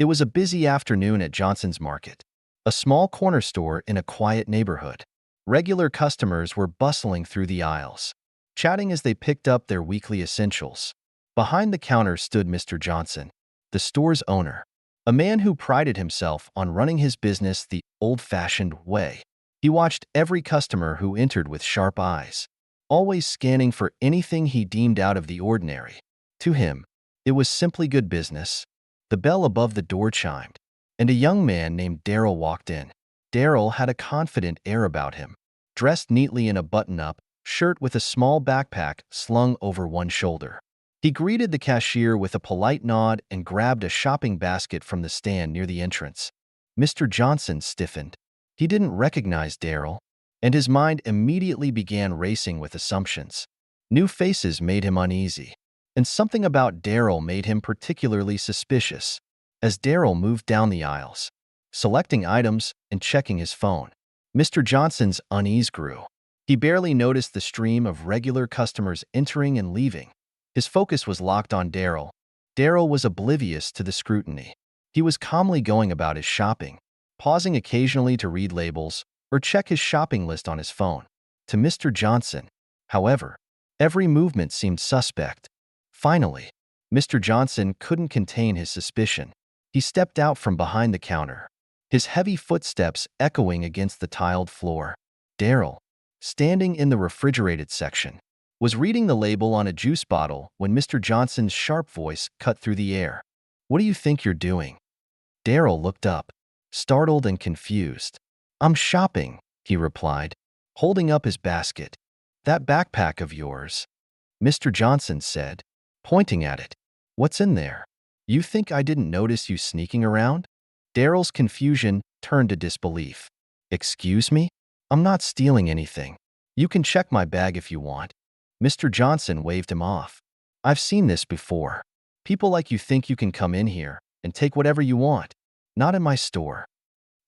It was a busy afternoon at Johnson's Market, a small corner store in a quiet neighborhood. Regular customers were bustling through the aisles, chatting as they picked up their weekly essentials. Behind the counter stood Mr. Johnson, the store's owner, a man who prided himself on running his business the old-fashioned way. He watched every customer who entered with sharp eyes, always scanning for anything he deemed out of the ordinary. To him, it was simply good business. The bell above the door chimed, and a young man named Darrell walked in. Darrell had a confident air about him, dressed neatly in a button-up shirt with a small backpack slung over one shoulder. He greeted the cashier with a polite nod and grabbed a shopping basket from the stand near the entrance. Mr. Johnson stiffened. He didn't recognize Darrell, and his mind immediately began racing with assumptions. New faces made him uneasy, and something about Darrell made him particularly suspicious. As Darrell moved down the aisles, selecting items and checking his phone, Mr. Johnson's unease grew. He barely noticed the stream of regular customers entering and leaving. His focus was locked on Darrell. Darrell was oblivious to the scrutiny. He was calmly going about his shopping, pausing occasionally to read labels or check his shopping list on his phone. To Mr. Johnson, however, every movement seemed suspect. Finally, Mr. Johnson couldn't contain his suspicion. He stepped out from behind the counter, his heavy footsteps echoing against the tiled floor. Darrell, standing in the refrigerated section, was reading the label on a juice bottle when Mr. Johnson's sharp voice cut through the air. "What do you think you're doing?" Darrell looked up, startled and confused. "I'm shopping," he replied, holding up his basket. "That backpack of yours," Mr. Johnson said, pointing at it. "What's in there? You think I didn't notice you sneaking around?" Darrell's confusion turned to disbelief. "Excuse me? I'm not stealing anything. You can check my bag if you want." Mr. Johnson waved him off. "I've seen this before. People like you think you can come in here and take whatever you want. Not in my store."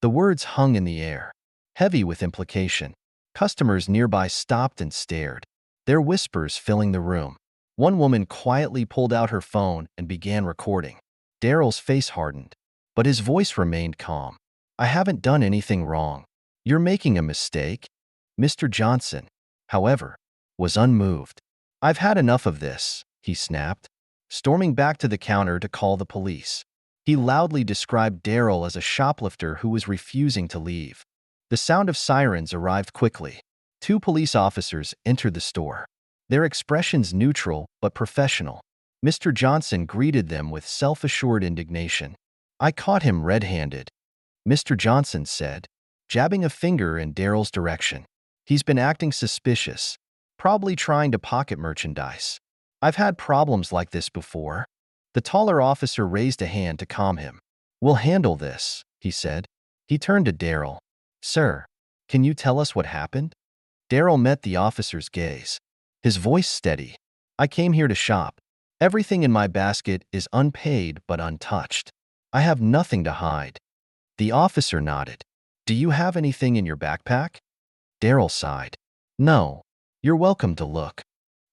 The words hung in the air, heavy with implication. Customers nearby stopped and stared, their whispers filling the room. One woman quietly pulled out her phone and began recording. Darrell's face hardened, but his voice remained calm. "I haven't done anything wrong. You're making a mistake." Mr. Johnson, however, was unmoved. "I've had enough of this," he snapped, storming back to the counter to call the police. He loudly described Darrell as a shoplifter who was refusing to leave. The sound of sirens arrived quickly. 2 police officers entered the store, their expressions neutral but professional. Mr. Johnson greeted them with self-assured indignation. "I caught him red-handed," Mr. Johnson said, jabbing a finger in Darrell's direction. "He's been acting suspicious, probably trying to pocket merchandise. I've had problems like this before." The taller officer raised a hand to calm him. "We'll handle this," he said. He turned to Darrell. "Sir, can you tell us what happened?" Darrell met the officer's gaze, his voice steady. "I came here to shop. Everything in my basket is unpaid but untouched. I have nothing to hide." The officer nodded. "Do you have anything in your backpack?" Darrell sighed. "No. You're welcome to look."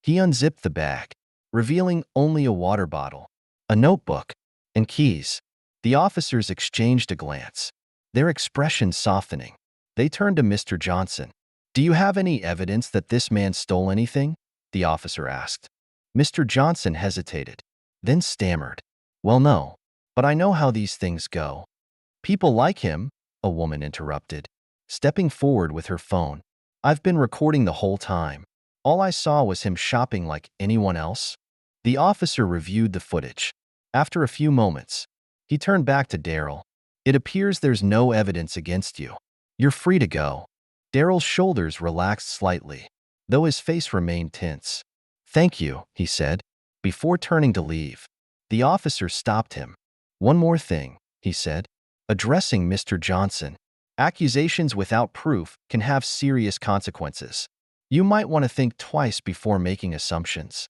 He unzipped the bag, revealing only a water bottle, a notebook, and keys. The officers exchanged a glance, their expressions softening. They turned to Mr. Johnson. "Do you have any evidence that this man stole anything?" the officer asked. Mr. Johnson hesitated, then stammered. "Well, no, but I know how these things go." "People like him," a woman interrupted, stepping forward with her phone. "I've been recording the whole time. All I saw was him shopping like anyone else." The officer reviewed the footage. After a few moments, he turned back to Darrell. "It appears there's no evidence against you. You're free to go." Darrell's shoulders relaxed slightly, though his face remained tense. "Thank you," he said, before turning to leave. The officer stopped him. "One more thing," he said, addressing Mr. Johnson. "Accusations without proof can have serious consequences. You might want to think twice before making assumptions."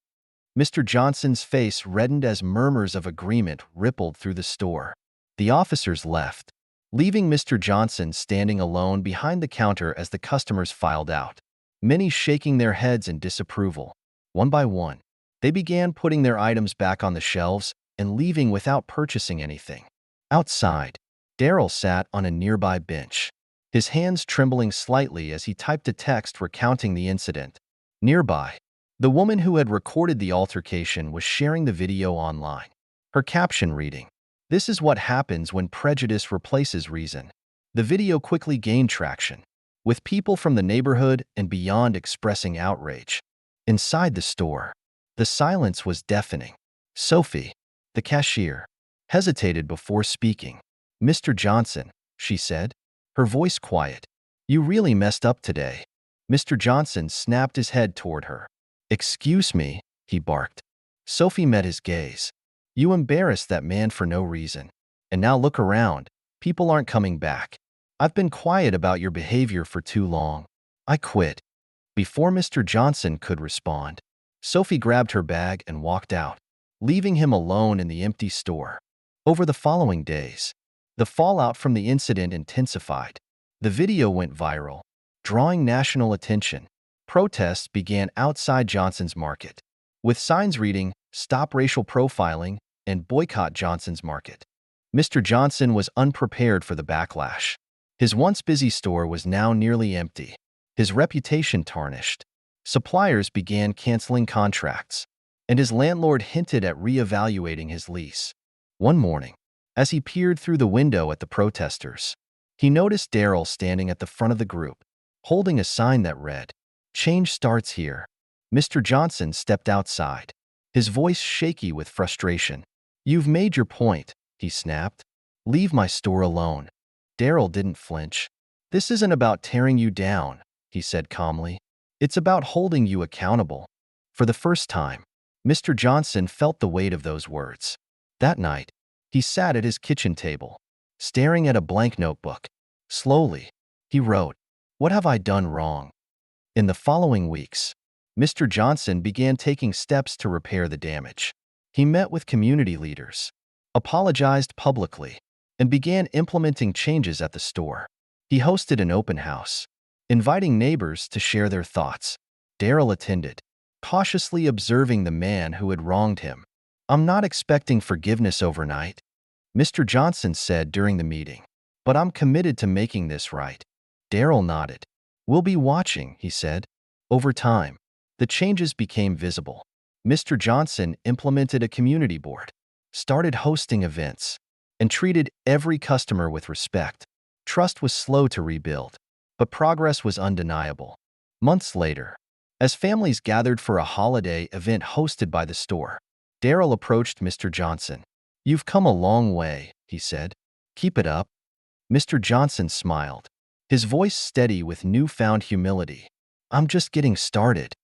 Mr. Johnson's face reddened as murmurs of agreement rippled through the store. The officers left, leaving Mr. Johnson standing alone behind the counter as the customers filed out, many shaking their heads in disapproval. One by one, they began putting their items back on the shelves and leaving without purchasing anything. Outside, Daryl sat on a nearby bench, his hands trembling slightly as he typed a text recounting the incident. Nearby, the woman who had recorded the altercation was sharing the video online. Her caption reading, "This is what happens when prejudice replaces reason." The video quickly gained traction, with people from the neighborhood and beyond expressing outrage. Inside the store, the silence was deafening. Sophie, the cashier, hesitated before speaking. "Mr. Johnson," she said, her voice quiet, "you really messed up today." Mr. Johnson snapped his head toward her. "Excuse me," he barked. Sophie met his gaze. "You embarrassed that man for no reason. And now look around. People aren't coming back. I've been quiet about your behavior for too long. I quit." Before Mr. Johnson could respond, Sophie grabbed her bag and walked out, leaving him alone in the empty store. Over the following days, the fallout from the incident intensified. The video went viral, drawing national attention. Protests began outside Johnson's Market, with signs reading, "Stop racial profiling" and "Boycott Johnson's Market." Mr. Johnson was unprepared for the backlash. His once busy store was now nearly empty, his reputation tarnished. Suppliers began canceling contracts, and his landlord hinted at reevaluating his lease. One morning, as he peered through the window at the protesters, he noticed Daryl standing at the front of the group, holding a sign that read, "Change starts here." Mr. Johnson stepped outside, his voice shaky with frustration. "You've made your point," he snapped. "Leave my store alone." Daryl didn't flinch. "This isn't about tearing you down," he said calmly. "It's about holding you accountable." For the first time, Mr. Johnson felt the weight of those words. That night, he sat at his kitchen table, staring at a blank notebook. Slowly, he wrote, "What have I done wrong?" In the following weeks, Mr. Johnson began taking steps to repair the damage. He met with community leaders, apologized publicly, and began implementing changes at the store. He hosted an open house, inviting neighbors to share their thoughts. Daryl attended, cautiously observing the man who had wronged him. "I'm not expecting forgiveness overnight," Mr. Johnson said during the meeting, "but I'm committed to making this right." Daryl nodded. "We'll be watching," he said. Over time, the changes became visible. Mr. Johnson implemented a community board, started hosting events, and treated every customer with respect. Trust was slow to rebuild, but progress was undeniable. Months later, as families gathered for a holiday event hosted by the store, Daryl approached Mr. Johnson. "You've come a long way," he said. "Keep it up." Mr. Johnson smiled, his voice steady with newfound humility. "I'm just getting started."